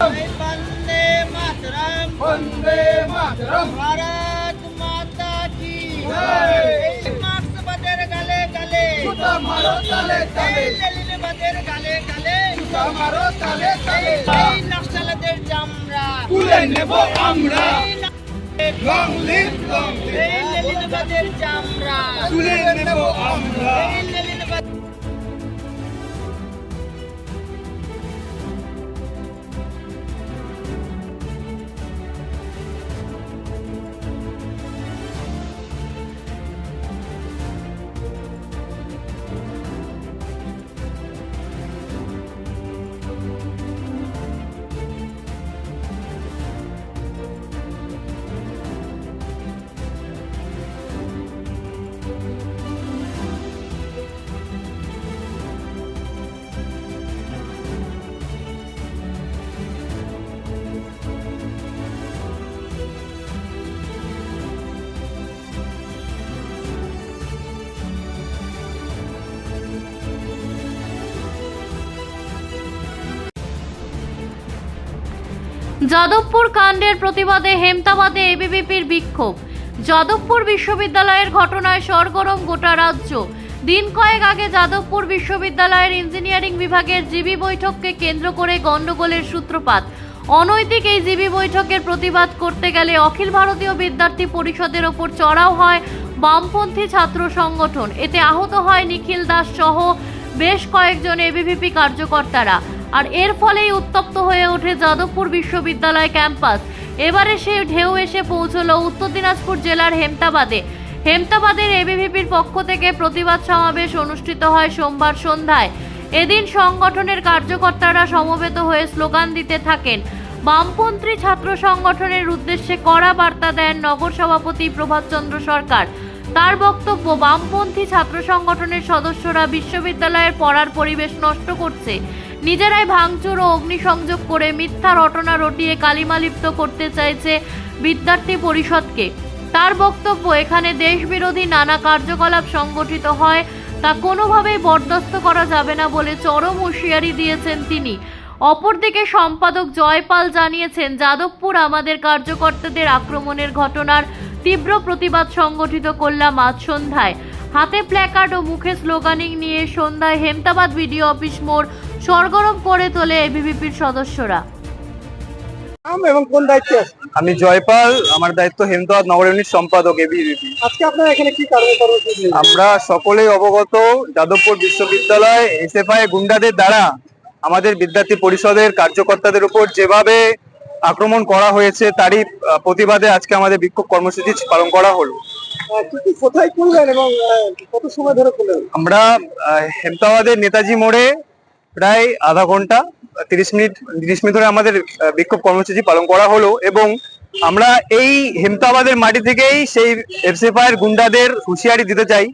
वंदे मातरम, वंदे मातरम। भारत माता की जय। मार्क्सवाদের গালে গালে জুতা মারো তালে তালে, লেনিনবাদের গালে গালে জুতা মারো তালে তালে। এই নকশালদের জামরা তুলে নেব আমরা, এই লং লিভ লং লিভ। লেনিনবাদের জামরা তুলে নেব আমরা। এই লেনিনবাদ যাদবপুর কাণ্ডের প্রতিবাদে হেমতাবাদে এবিভিপির বিক্ষোভ। যাদবপুর বিশ্ববিদ্যালয়ের ঘটনায় সরগরম গোটা রাজ্য। দিন কয়েক আগে যাদবপুর বিশ্ববিদ্যালয়ের ইঞ্জিনিয়ারিং বিভাগের জিবি বৈঠককে কেন্দ্র করে গণ্ডগোলের সূত্রপাত। অনৈতিক এই জিবি বৈঠকের প্রতিবাদ করতে গেলে অখিল ভারতীয় বিদ্যার্থী পরিষদের ওপর চড়াও হয় বামপন্থী ছাত্র সংগঠন। এতে আহত হয় নিখিল দাস সহ বেশ কয়েকজন এবিভিপি কার্যকর্তারা। আর এর ফলেই উত্তপ্ত হয়ে ওঠে যাদবপুর বিশ্ববিদ্যালয় ক্যাম্পাস। এবারে সে ঢেউ এসে পৌঁছলো উত্তর দিনাজপুর জেলার হেমতাবাদে। হেমতাবাদের এবিভিপির পক্ষ থেকে প্রতিবাদ সমাবেশ অনুষ্ঠিত হয় সোমবার সন্ধ্যায়। এদিন সংগঠনের কার্যকর্তারা সমবেত হয়ে স্লোগান দিতে থাকেন। বামপন্থী ছাত্র সংগঠনের উদ্দেশ্যে কড়া বার্তা দেন নগর সভাপতি প্রভাতচন্দ্র সরকার। তার বক্তব্য, বামপন্থী ছাত্র সংগঠনের সদস্যরা বিশ্ববিদ্যালয়ের পড়ার পরিবেশ নষ্ট করছে, নিজেরাই ভাঙচুর ও অগ্নিসংযোগ করে মিথ্যা রটনা রটিয়ে কালিমালিপ্ত করতে চাইছে বিদ্যার্থী পরিষদকে। তার বক্তব্য, এখানে দেশবিরোধী নানা কার্যকলাপ সংগঠিত হয়, তা কোনোভাবেই বরদাস্ত করা যাবে না বলে চরম হুঁশিয়ারি দিয়েছেন তিনি। অপরদিকে সম্পাদক জয়পাল জানিয়েছেন, যাদবপুর আমাদের কার্যকর্তাদের আক্রমণের ঘটনার তীব্র প্রতিবাদ সংগঠিত করলাম আজ সন্ধ্যায়। হাতে প্ল্যাকার্ড ও মুখে স্লোগানিং নিয়ে সন্ধ্যায় হেমতাবাদ বিডিও অফিস মোড় সরগরম করে তোলে এবিভিপির সদস্যরা। এবং কোন দায়িত্বে আছে? আমি জয়পাল, আমার দায়িত্ব হেমতাবাদ নগর ইউনিট সম্পাদক এবিভিপি। আজকে আপনারা এখানে কি কারণে কর্মসূচি? আমরা সকলেই অবগত, যাদবপুর বিশ্ববিদ্যালয় এসএফআই গুন্ডাদের দ্বারা আমাদের বিদ্যার্থী পরিষদের কার্যকর্তাদের উপর যেভাবে আক্রমণ করা হয়েছে, তারই প্রতিবাদে আজকে আমাদের বিক্ষোভ কর্মসূচি পালন করা হলো। কোথায় করলেন এবং কত সময় ধরে করলেন? আমরা হেমতাবাদের নেতাজি মোড়ে প্রায় আধা ঘন্টা 30 মিনিট ধরে আমাদের বিক্ষোভ কর্মসূচি পালন করা হলো এবং আমরা এই হেমতাবাদের মাটি থেকেই সেই এসএফআই এর গুন্ডাদের হুঁশিয়ারি দিতে চাই